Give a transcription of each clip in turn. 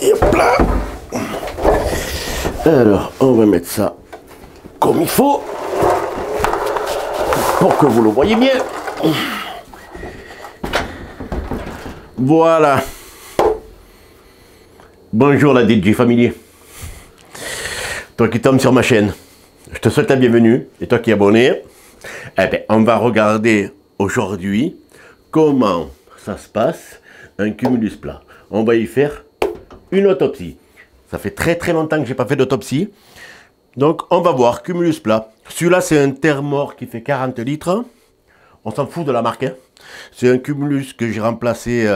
Et hop là. Alors, on va mettre ça comme il faut pour que vous le voyez bien. Voilà. Bonjour la DJ Family. Toi qui tombes sur ma chaîne, je te souhaite la bienvenue. Et toi qui es abonné, eh bien, on va regarder aujourd'hui comment ça se passe un cumulus plat. On va y faire une autopsie. Ça fait très longtemps que j'ai pas fait d'autopsie. Donc on va voir cumulus plat. Celui-là c'est un Thermor qui fait 40 litres. On s'en fout de la marque. Hein. C'est un cumulus que j'ai remplacé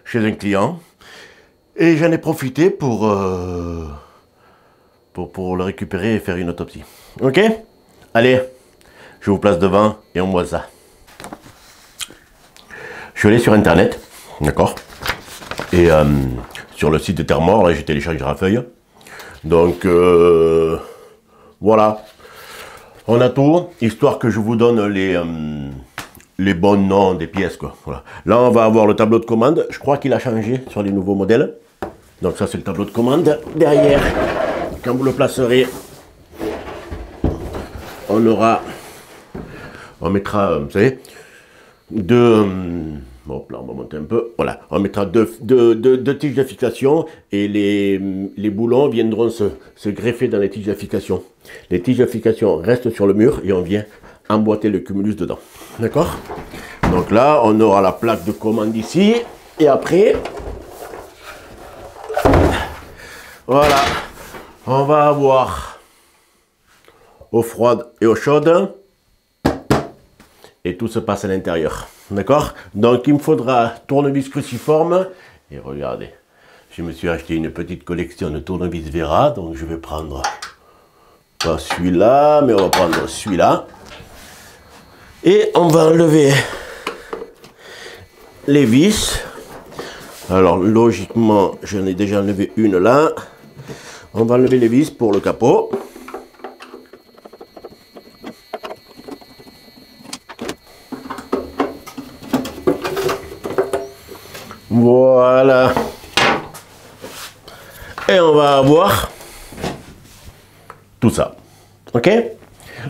chez un client. Et j'en ai profité pour le récupérer et faire une autopsie. Ok? Allez, je vous place devant et on voit ça. Je suis allé sur internet, d'accord? Et sur le site de Thermor, là j'ai téléchargé la feuille. Donc voilà. On a tout, histoire que je vous donne les bons noms des pièces, quoi. Voilà. Là on va avoir le tableau de commande. Je crois qu'il a changé sur les nouveaux modèles. Donc ça c'est le tableau de commande. Derrière, quand vous le placerez, on mettra, vous savez, bon, là, on va monter un peu. Voilà, on mettra deux tiges de fixation et les boulons viendront se greffer dans les tiges de fixation. Les tiges de fixation restent sur le mur et on vient emboîter le cumulus dedans. D'accord? Donc là, on aura la plaque de commande ici et après, voilà, on va avoir eau froide et eau chaude. Et tout se passe à l'intérieur. D'accord? Donc il me faudra tournevis cruciforme. Et regardez, je me suis acheté une petite collection de tournevis Vera. Donc je vais prendre pas celui-là, mais on va prendre celui-là. Et on va enlever les vis. Alors logiquement, j'en ai déjà enlevé une là. On va enlever les vis pour le capot. Voilà. Et on va avoir tout ça. Ok?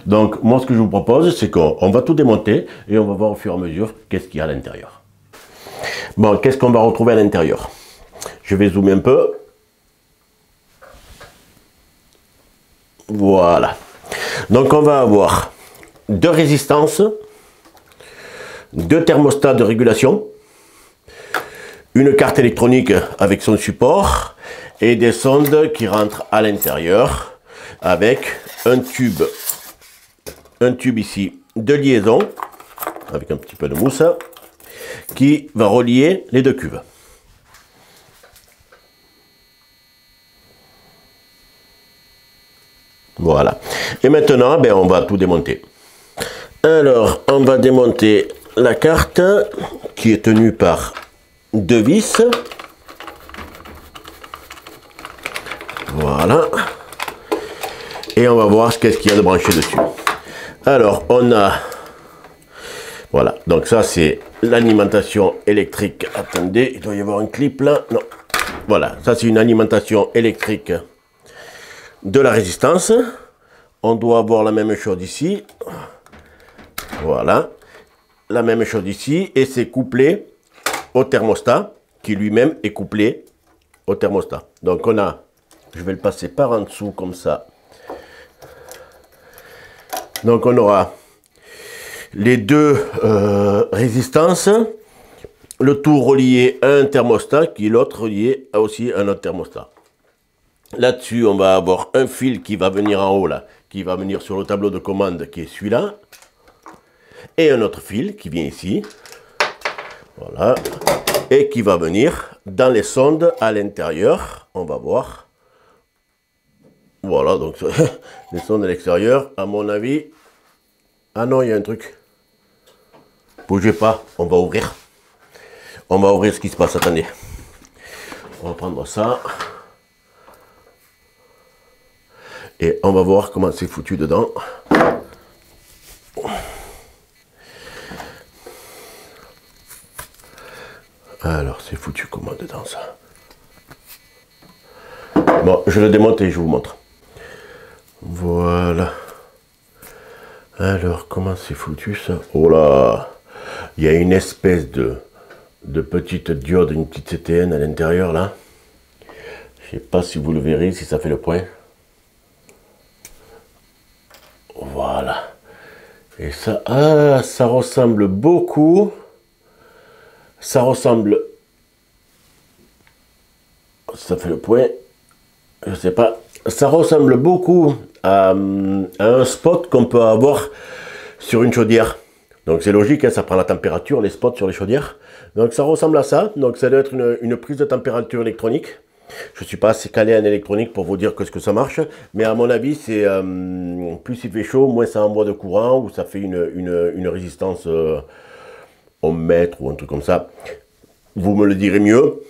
Donc, moi, ce que je vous propose, c'est qu'on va tout démonter et on va voir au fur et à mesure qu'est-ce qu'il y a à l'intérieur. Bon, qu'est-ce qu'on va retrouver à l'intérieur? Je vais zoomer un peu. Voilà. Donc, on va avoir deux résistances, deux thermostats de régulation, une carte électronique avec son support et des sondes qui rentrent à l'intérieur avec un tube ici de liaison avec un petit peu de mousse qui va relier les deux cuves. Voilà. Et maintenant, ben, on va tout démonter. Alors, on va démonter la carte qui est tenue par deux vis. Voilà. Et on va voir qu'est-ce qu'il y a de branché dessus. Alors, on a... Voilà. Donc ça, c'est l'alimentation électrique. Attendez, il doit y avoir un clip là. Non. Voilà. Ça, c'est une alimentation électrique de la résistance. On doit avoir la même chose ici. Voilà. La même chose ici. Et c'est couplé au thermostat qui lui-même est couplé au thermostat. Donc on a, je vais le passer par en dessous comme ça. Donc on aura les deux résistances, le tout relié à un thermostat qui est l'autre relié à aussi un autre thermostat. Là-dessus on va avoir un fil qui va venir en haut là, qui va venir sur le tableau de commande qui est celui-là, et un autre fil qui vient ici. Voilà. Et qui va venir dans les sondes à l'intérieur. On va voir. Voilà, donc les sondes à l'extérieur, à mon avis. Ah non, il y a un truc. Bougez pas, on va ouvrir. On va ouvrir ce qui se passe, attendez. On va prendre ça. Et on va voir comment c'est foutu dedans. Alors, c'est foutu comment dedans ça? Bon, je le démonte et je vous montre. Voilà. Alors, comment c'est foutu ça? Oh là! Il y a une espèce de petite diode, une petite CTN à l'intérieur là. Je sais pas si vous le verrez, si ça fait le point. Voilà. Et ça, ah, ça ressemble beaucoup. Ça ressemble. Ça fait le point. Je sais pas. Ça ressemble beaucoup à un spot qu'on peut avoir sur une chaudière. Donc c'est logique, hein, ça prend la température, les spots sur les chaudières. Donc ça ressemble à ça. Donc ça doit être une prise de température électronique. Je ne suis pas assez calé en électronique pour vous dire que ce que ça marche. Mais à mon avis, c'est plus il fait chaud, moins ça envoie de courant, ou ça fait une résistance au mètre ou un truc comme ça. Vous me le direz mieux.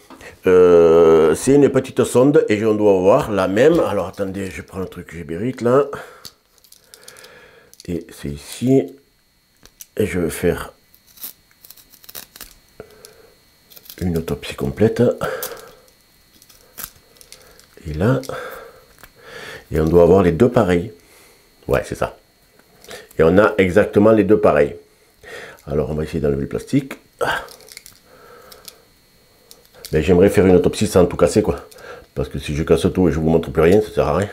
C'est une petite sonde et on doit avoir la même. Alors attendez, je prends le truc Gébérite là. Et c'est ici. Et je vais faire une autopsie complète. Et là. Et on doit avoir les deux pareils. Ouais, c'est ça. Et on a exactement les deux pareils. Alors on va essayer d'enlever le plastique. Mais j'aimerais faire une autopsie sans tout casser quoi. Parce que si je casse tout et je vous montre plus rien, ça sert à rien.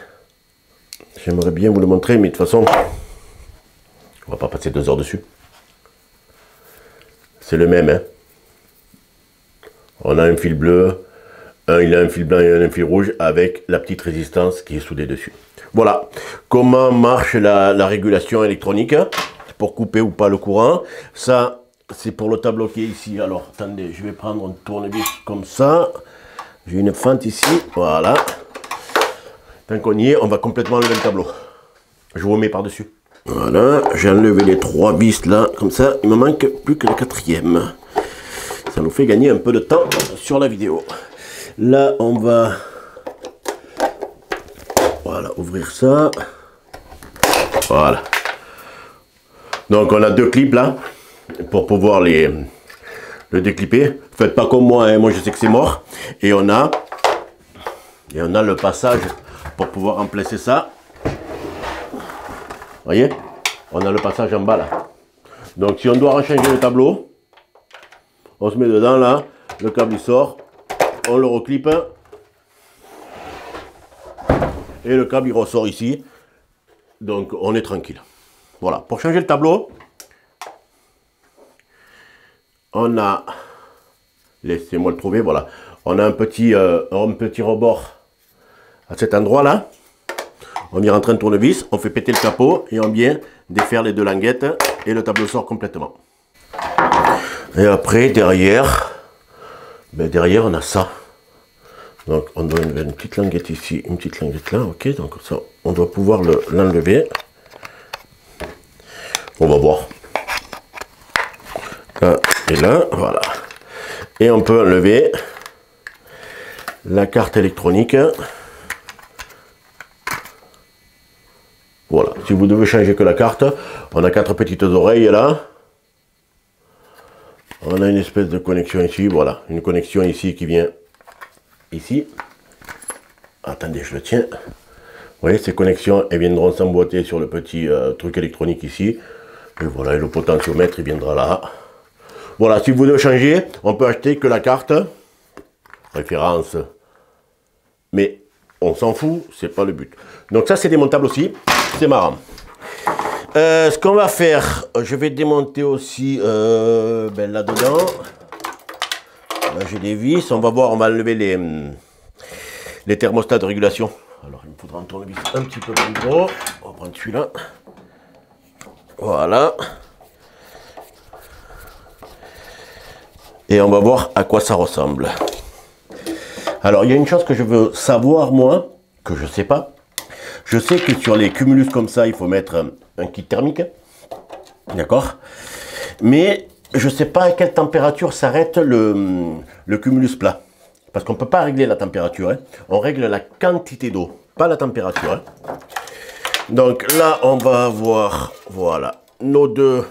J'aimerais bien vous le montrer, mais de toute façon, on va pas passer 2 heures dessus. C'est le même, hein. On a un fil bleu, il a un fil blanc et un fil rouge avec la petite résistance qui est soudée dessus. Voilà comment marche la régulation électronique pour couper ou pas le courant. Ça, c'est pour le tableau qui est ici. Alors, attendez, je vais prendre un tournevis comme ça. J'ai une fente ici, voilà. Tant qu'on y est, on va complètement enlever le tableau. Je vous mets par-dessus. Voilà, j'ai enlevé les 3 vis là, comme ça. Il me manque plus que la 4e. Ça nous fait gagner un peu de temps sur la vidéo. Là, on va... Voilà, ouvrir ça. Voilà. Donc, on a 2 clips là, pour pouvoir le déclipper. Faites pas comme moi, hein. Moi je sais que c'est mort. Et on a le passage pour pouvoir remplacer ça. Voyez, on a le passage en bas là. Donc si on doit rechanger le tableau, on se met dedans là, le câble il sort, on le reclipe et le câble il ressort ici. Donc on est tranquille. Voilà, pour changer le tableau, on a, laissez-moi le trouver, voilà, on a un petit rebord à cet endroit là. On vient rentrer un tournevis, on fait péter le capot et on vient défaire les 2 languettes et le tableau sort complètement. Et après, derrière, derrière on a ça. Donc on doit enlever une petite languette ici, une petite languette là, ok, donc ça, on doit pouvoir l'enlever. On va voir. Là et là, voilà. Et on peut enlever la carte électronique. Voilà, si vous devez changer que la carte, on a 4 petites oreilles là. On a une espèce de connexion ici, voilà. Une connexion ici qui vient ici. Attendez, je le tiens. Vous voyez, ces connexions, elles viendront s'emboîter sur le petit truc électronique ici. Et voilà, et le potentiomètre, il viendra là. Voilà, si vous devez changer, on peut acheter que la carte. Référence. Mais on s'en fout, c'est pas le but. Donc ça, c'est démontable aussi. C'est marrant. Ce qu'on va faire, je vais démonter aussi là-dedans. Là, j'ai des vis. On va voir, on va enlever les thermostats de régulation. Alors, il me faudra un tournevis un petit peu plus gros. On va prendre celui-là. Voilà. Et on va voir à quoi ça ressemble. Alors, il y a une chose que je veux savoir, moi, que je ne sais pas. Je sais que sur les cumulus comme ça, il faut mettre un kit thermique. D'accord? Mais je ne sais pas à quelle température s'arrête le cumulus plat. Parce qu'on ne peut pas régler la température. Hein. On règle la quantité d'eau, pas la température. Hein. Donc là, on va avoir, voilà, nos deux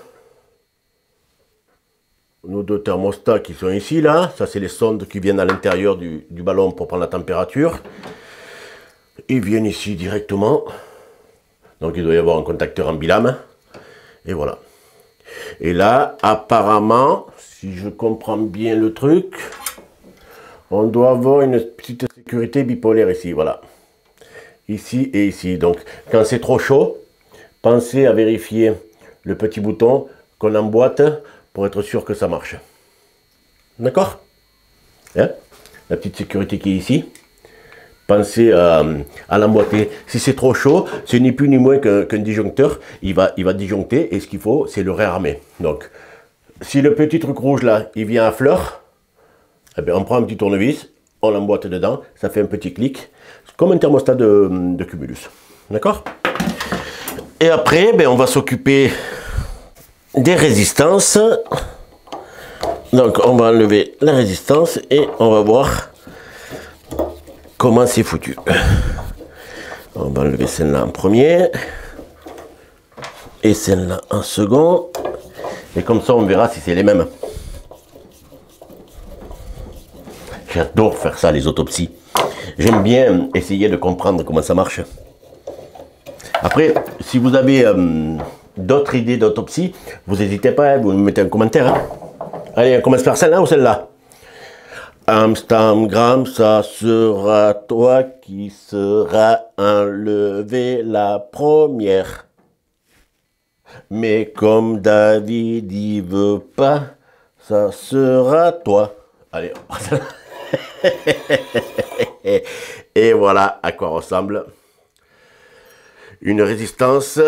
thermostats qui sont ici, là. Ça, c'est les sondes qui viennent à l'intérieur du ballon pour prendre la température. Ils viennent ici directement. Donc il doit y avoir un contacteur en bilame. Et voilà. Et là, apparemment, si je comprends bien le truc, on doit avoir une petite sécurité bipolaire ici, voilà. Ici et ici. Donc, quand c'est trop chaud, pensez à vérifier le petit bouton qu'on emboîte pour être sûr que ça marche. D'accord? Hein? La petite sécurité qui est ici. Pensez à l'emboîter. Si c'est trop chaud, c'est ni plus ni moins qu'un disjoncteur. Il va disjoncter et ce qu'il faut, c'est le réarmer. Donc, si le petit truc rouge là, il vient à fleur, eh bien, on prend un petit tournevis, on l'emboîte dedans, ça fait un petit clic, comme un thermostat de Cumulus. D'accord? Et après, ben, on va s'occuper des résistances. Donc, on va enlever la résistance et on va voir comment c'est foutu. On va enlever celle-là en premier et celle-là en second. Et comme ça, on verra si c'est les mêmes. J'adore faire ça, les autopsies. J'aime bien essayer de comprendre comment ça marche. Après, si vous avez d'autres idées d'autopsie, vous n'hésitez pas, vous me mettez un commentaire. Hein. Allez, on commence par celle-là ou celle-là? Amsterdam, ça sera toi qui sera enlevé la première. Mais comme David il veut pas, ça sera toi. Allez. Et voilà à quoi ressemble une résistance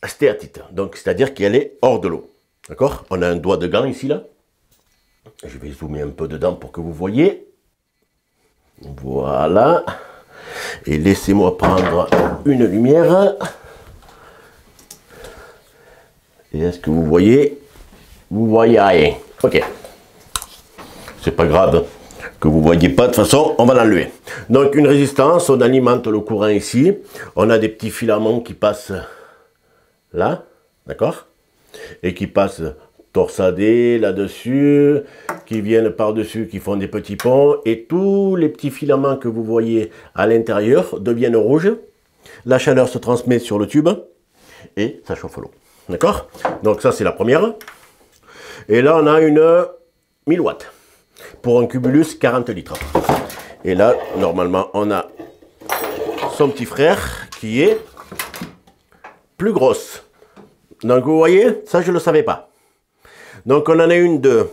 stéatite. Donc c'est-à-dire qu'elle est hors de l'eau. D'accord? On a un doigt de gant ici là. Je vais zoomer un peu dedans pour que vous voyez. Voilà. Et laissez-moi prendre une lumière. Et est-ce que vous voyez? Vous voyez rien. Ok. C'est pas grave que vous ne voyez pas. De toute façon, on va l'enlever. Donc une résistance, on alimente le courant ici. On a des petits filaments qui passent là. D'accord? Et qui passent torsadés là-dessus, qui viennent par-dessus, qui font des petits ponts, et tous les petits filaments que vous voyez à l'intérieur deviennent rouges. La chaleur se transmet sur le tube, et ça chauffe l'eau. D'accord? Donc ça, c'est la première. Et là, on a une 1000 watts, pour un Cumulus 40 litres. Et là, normalement, on a son petit frère, qui est plus grosse. Donc vous voyez, ça, je ne le savais pas. Donc on en a une de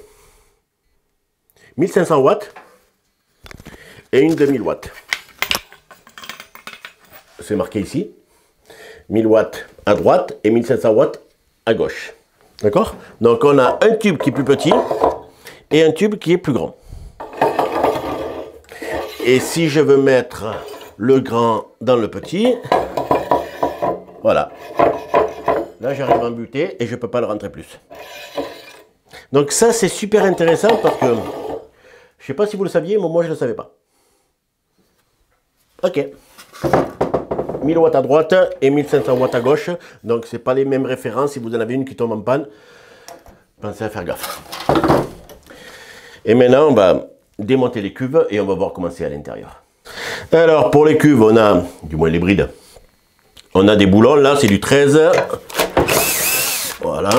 1500 watts et une de 1000 watts. C'est marqué ici. 1000 watts à droite et 1500 watts à gauche. D'accord? Donc on a un tube qui est plus petit et un tube qui est plus grand. Et si je veux mettre le grand dans le petit, voilà. Là j'arrive à embuter et je ne peux pas le rentrer plus. Donc ça, c'est super intéressant parce que, je ne sais pas si vous le saviez, mais moi je ne le savais pas. Ok. 1000 watts à droite et 1500 watts à gauche. Donc ce n'est pas les mêmes références. Si vous en avez une qui tombe en panne, pensez à faire gaffe. Et maintenant, on va démonter les cuves et on va voir comment c'est à l'intérieur. Alors, pour les cuves, on a, du moins les brides, on a des boulons. Là, c'est du 13. Voilà.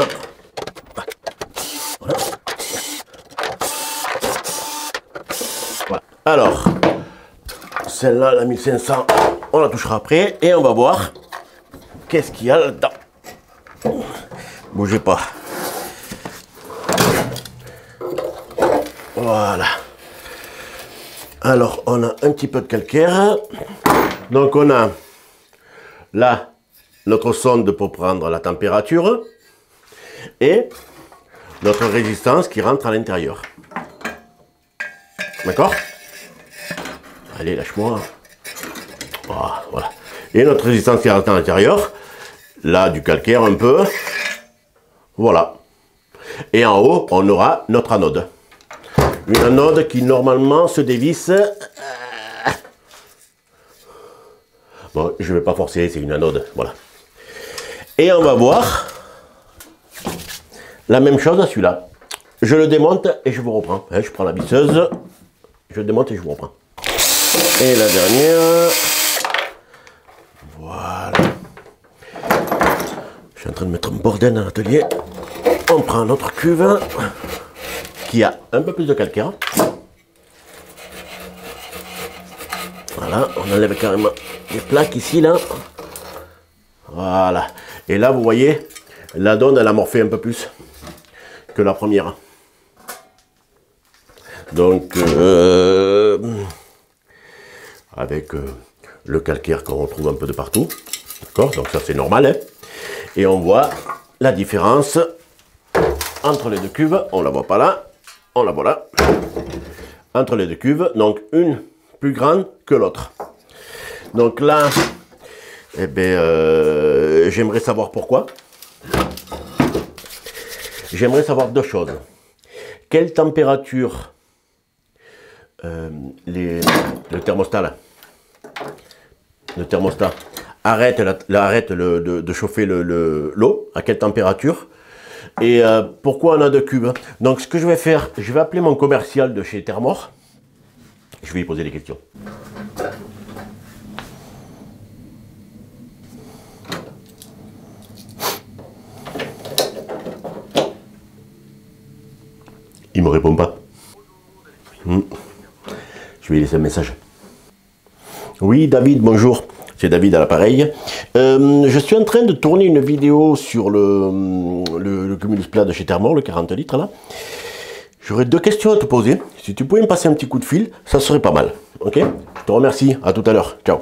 Voilà. Alors, celle-là, la 1500, on la touchera après et on va voir qu'est-ce qu'il y a là-dedans. Bougez pas. Voilà. Alors, on a un petit peu de calcaire. Donc, on a là notre sonde pour prendre la température et notre résistance qui rentre à l'intérieur. D'accord? Allez, lâche-moi. Voilà. Et notre résistance qui rentre à l'intérieur. Là, du calcaire un peu. Voilà. Et en haut, on aura notre anode. Une anode qui, normalement, se dévisse. Bon, je ne vais pas forcer, c'est une anode. Voilà. Et on va voir la même chose à celui-là. Je le démonte et je vous reprends. Je prends la visseuse, je le démonte et je vous reprends. Et la dernière. Voilà. Je suis en train de mettre un bordel dans l'atelier. On prend notre cuve qui a un peu plus de calcaire. Voilà, on enlève carrément les plaques ici, là. Voilà. Et là, vous voyez, la donne, elle a morphé un peu plus que la première. Donc, avec le calcaire qu'on retrouve un peu de partout. D'accord? Donc ça, c'est normal. Hein? Et on voit la différence entre les deux cuves. On ne la voit pas là. On la voit là. Entre les deux cuves. Donc, une plus grande que l'autre. Donc là, eh bien, j'aimerais savoir pourquoi. J'aimerais savoir deux choses. Quelle température le thermostat là, le thermostat arrête, de chauffer l'eau, à quelle température, et pourquoi on a deux cubes. Donc ce que je vais faire, je vais appeler mon commercial de chez Thermor, je vais lui poser des questions. Il me répond pas. Je vais lui laisser un message. Oui, David, bonjour. C'est David à l'appareil. Je suis en train de tourner une vidéo sur le Cumulus plat de chez Thermor, le 40 litres là. J'aurais deux questions à te poser. Si tu pouvais me passer un petit coup de fil, ça serait pas mal. Ok? Je te remercie. À tout à l'heure. Ciao.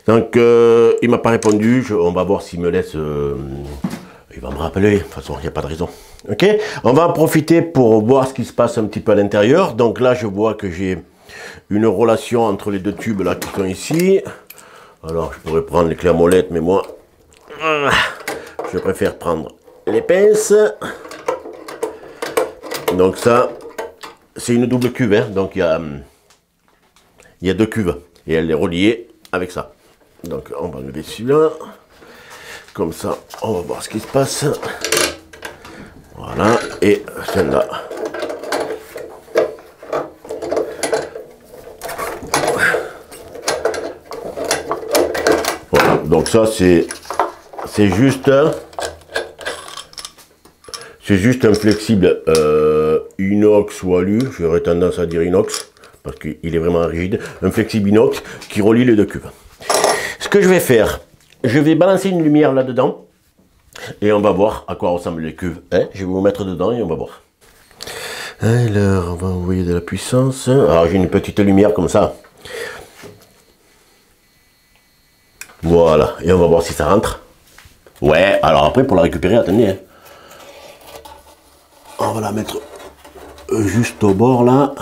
Donc, il m'a pas répondu. On va voir s'il me laisse... il va me rappeler. De toute façon, il n'y a pas de raison. Ok? On va en profiter pour voir ce qui se passe un petit peu à l'intérieur. Donc là, je vois que j'ai une relation entre les deux tubes là qui sont ici. Alors, je pourrais prendre les clés à molette, mais moi, je préfère prendre les pinces. Donc ça, c'est une double cuve. Hein. Donc il y a deux cuves. Et elle est reliée avec ça. Donc on va enlever celui-là. Comme ça, on va voir ce qui se passe. Voilà. Et celle-là. Voilà. Donc ça, c'est juste... C'est juste un flexible inox ou alu, j'aurais tendance à dire inox, parce qu'il est vraiment rigide. Un flexible inox qui relie les deux cuves. Ce que je vais faire, je vais balancer une lumière là-dedans, et on va voir à quoi ressemblent les cuves. Hein, je vais vous mettre dedans et on va voir. Alors, on va envoyer de la puissance. Alors, j'ai une petite lumière comme ça. Voilà, et on va voir si ça rentre. Ouais, alors après, pour la récupérer, attendez. Hein. On va la mettre juste au bord là.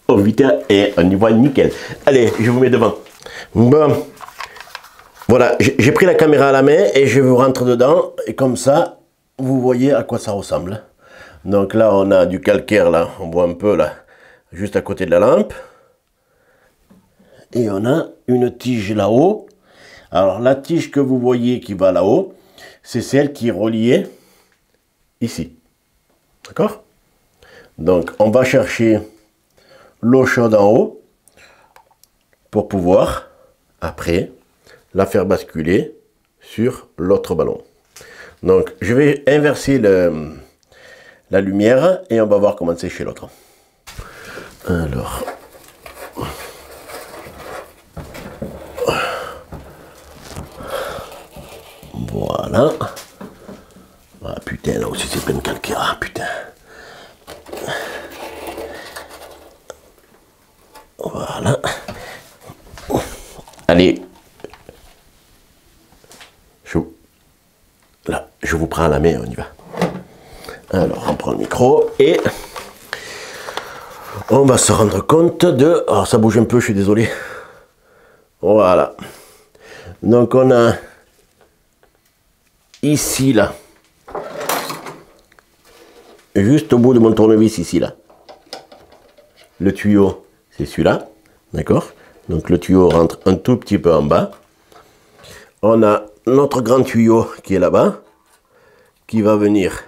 Oh putain, et on y voit nickel. Allez, je vous mets devant. Bon, voilà, j'ai pris la caméra à la main et je vous rentre dedans. Et comme ça, vous voyez à quoi ça ressemble. Donc là, on a du calcaire là, on voit un peu là, juste à côté de la lampe. Et on a une tige là-haut. Alors la tige que vous voyez qui va là-haut, c'est celle qui est reliée ici. D'accord? Donc, on va chercher l'eau chaude en haut pour pouvoir, après, la faire basculer sur l'autre ballon. Donc, je vais inverser la lumière et on va voir comment c'est chez l'autre. Alors... Voilà. Ah putain, là aussi c'est plein de calcaire, ah, putain. Voilà. Allez. Là, je vous prends à la main, on y va. Alors, on prend le micro et on va se rendre compte de... Alors, ça bouge un peu, je suis désolé. Voilà. Donc, on a ici, là. Juste au bout de mon tournevis, ici, là. Le tuyau, c'est celui-là. D'accord? Donc, le tuyau rentre un tout petit peu en bas. On a notre grand tuyau qui est là-bas, qui va venir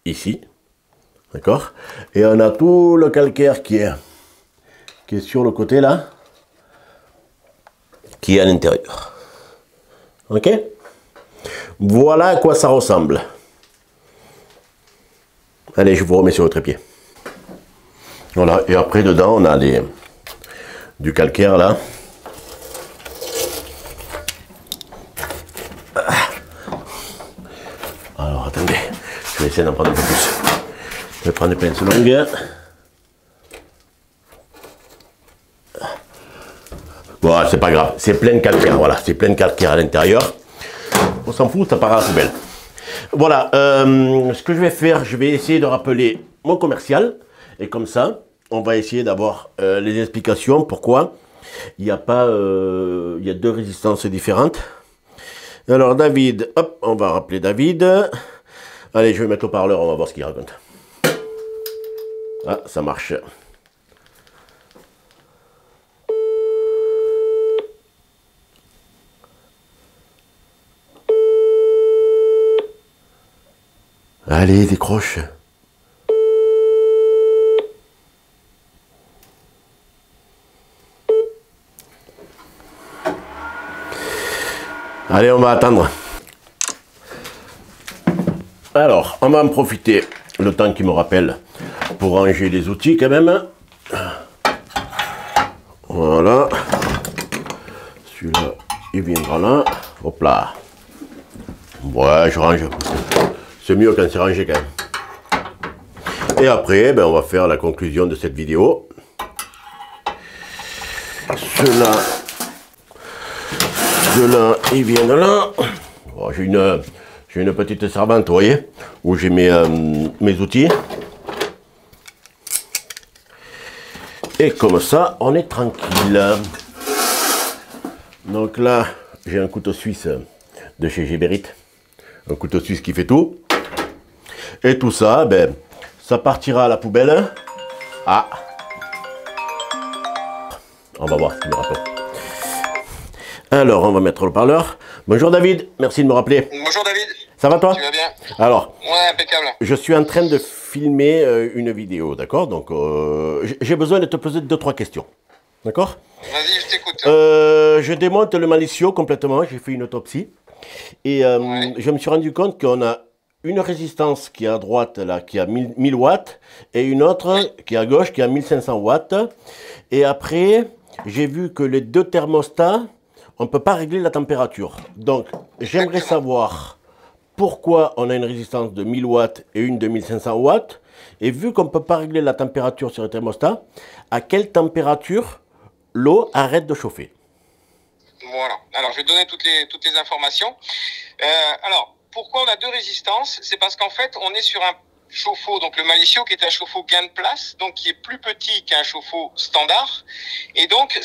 ici, D'accord? Et on a tout le calcaire qui est sur le côté là, qui est à l'intérieur. Ok? Voilà à quoi ça ressemble. Allez, je vous remets sur le trépied. Voilà, et après dedans on a du calcaire là. Alors attendez, je vais essayer d'en prendre un peu plus. Je vais prendre des pinces longues. Bon, c'est pas grave, c'est plein de calcaire, voilà, c'est plein de calcaire à l'intérieur. On s'en fout, ça part à la poubelle. Voilà, ce que je vais faire, je vais essayer de rappeler mon commercial. Et comme ça, on va essayer d'avoir les explications pourquoi il n'y a pas, il y a deux résistances différentes. Alors David, hop, on va rappeler David. Allez, je vais mettre au parleur, on va voir ce qu'il raconte. Ah, ça marche. Allez, décroche. Allez, on va attendre. Alors, on va en profiter le temps qu'il me rappelle pour ranger les outils quand même. Voilà. Celui-là, il viendra là. Hop là. Ouais, je range. C'est mieux quand c'est rangé quand même. Et après, ben, on va faire la conclusion de cette vidéo. Ceux-là, ils viennent là. Oh, j'ai une petite servante, vous voyez, où j'ai mes outils. Et comme ça, on est tranquille. Donc là, j'ai un couteau suisse de chez Geberit. Un couteau suisse qui fait tout. Et tout ça, ben, ça partira à la poubelle. Ah, on va voir ce qu'il me rappelle. Alors, on va mettre le parleur. Bonjour David, merci de me rappeler. Bonjour David. Ça va toi? Tu vas bien? Alors, ouais, impeccable. Je suis en train de filmer une vidéo, d'accord? Donc, j'ai besoin de te poser 2-3 questions. D'accord? Vas-y, je t'écoute. Je démonte le Malicio complètement, j'ai fait une autopsie. Et Ouais. je me suis rendu compte qu'on a une résistance qui est à droite, là, qui a 1000 watts, et une autre qui est à gauche, qui a 1500 watts. Et après, j'ai vu que les deux thermostats, on ne peut pas régler la température. Donc, j'aimerais savoir pourquoi on a une résistance de 1000 watts et une de 1500 watts. Et vu qu'on ne peut pas régler la température sur le thermostat, à quelle température l'eau arrête de chauffer? Voilà. Alors, je vais te donner toutes les informations. Alors, pourquoi on a deux résistances? C'est parce qu'en fait, on est sur un chauffe-eau, donc le Malicio, qui est un chauffe-eau gain de place, donc qui est plus petit qu'un chauffe-eau standard. Et donc,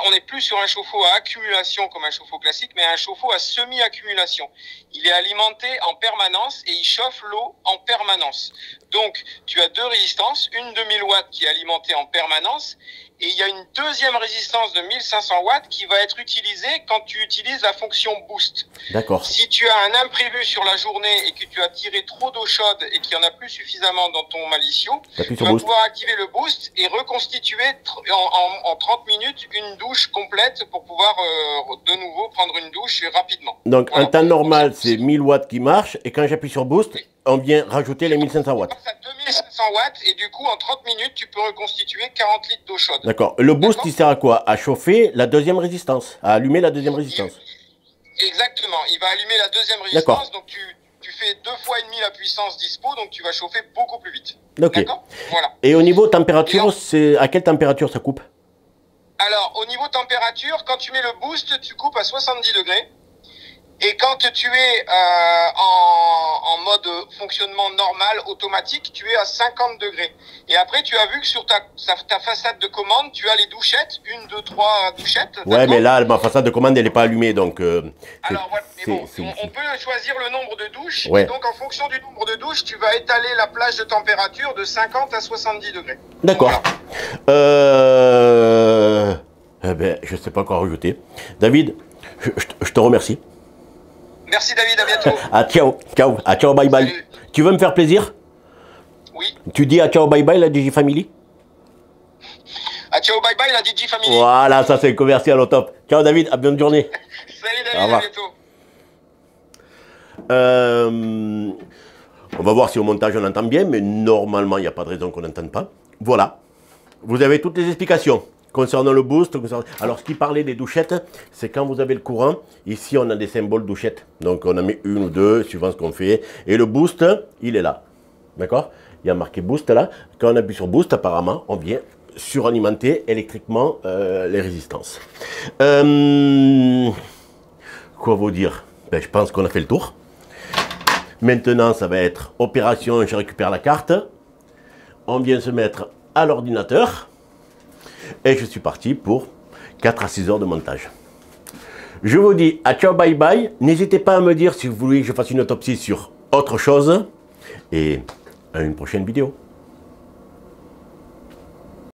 on n'est plus sur un chauffe-eau à accumulation comme un chauffe-eau classique, mais un chauffe-eau à semi-accumulation. Il est alimenté en permanence et il chauffe l'eau en permanence. Donc, tu as deux résistances, une de 1000 watts qui est alimentée en permanence, et il y a une deuxième résistance de 1500 watts qui va être utilisée quand tu utilises la fonction boost. D'accord. Si tu as un imprévu sur la journée et que tu as tiré trop d'eau chaude et qu'il n'y en a plus suffisamment dans ton Malicio, tu vas pouvoir activer le boost et reconstituer en 30 minutes une douche complète pour pouvoir de nouveau prendre une douche rapidement. Donc, voilà. En temps normal, c'est 1000 watts qui marche, et quand j'appuie sur boost, on vient rajouter les 1500 watts. Tu passes à 2500 watts et du coup, en 30 minutes, tu peux reconstituer 40 litres d'eau chaude. D'accord. Le boost, il sert à quoi? À chauffer la deuxième résistance, à allumer la deuxième résistance. Exactement. Il va allumer la deuxième résistance, donc tu fais 2 fois et demi la puissance dispo, donc tu vas chauffer beaucoup plus vite. Ok. D'accord. Voilà. Et au niveau température, c'est à quelle température ça coupe? Alors, au niveau température, quand tu mets le boost, tu coupes à 70 degrés. Et quand tu es en mode fonctionnement normal, automatique, tu es à 50 degrés. Et après, tu as vu que sur ta façade de commande, tu as les douchettes, 1, 2, 3 douchettes. Ouais, mais là, ma façade de commande, elle n'est pas allumée, donc... Alors, voilà, mais bon, on peut choisir le nombre de douches. Ouais. Et donc, en fonction du nombre de douches, tu vas étaler la plage de température de 50 à 70 degrés. D'accord. Voilà. Eh ben, je ne sais pas quoi rajouter. David, je te remercie. Merci David, à bientôt. Ah, ciao, ciao, ah, ciao, bye bye. Salut. Tu veux me faire plaisir? Oui. Tu dis à ciao bye bye la DigiFamily? Ah, ciao, bye bye, la DJ Family. Voilà, ça c'est commercial au top. Ciao David, à bonne journée. Salut Au David, revoir. à bientôt. On va voir si au montage on entend bien, mais normalement il n'y a pas de raison qu'on n'entende pas. Voilà, vous avez toutes les explications concernant le boost. Alors ce qui parlait des douchettes, c'est quand vous avez le courant, ici on a des symboles douchettes. Donc on en met une ou deux, suivant ce qu'on fait. Et le boost, il est là. D'accord? Il y a marqué boost là. Quand on appuie sur boost, apparemment, on vient suralimenter électriquement les résistances. Quoi vous dire? Ben, je pense qu'on a fait le tour. Maintenant, ça va être opération, je récupère la carte. On vient se mettre à l'ordinateur. Et je suis parti pour 4 à 6 heures de montage. Je vous dis à ciao, bye bye. N'hésitez pas à me dire si vous voulez que je fasse une autopsie sur autre chose. Et à une prochaine vidéo.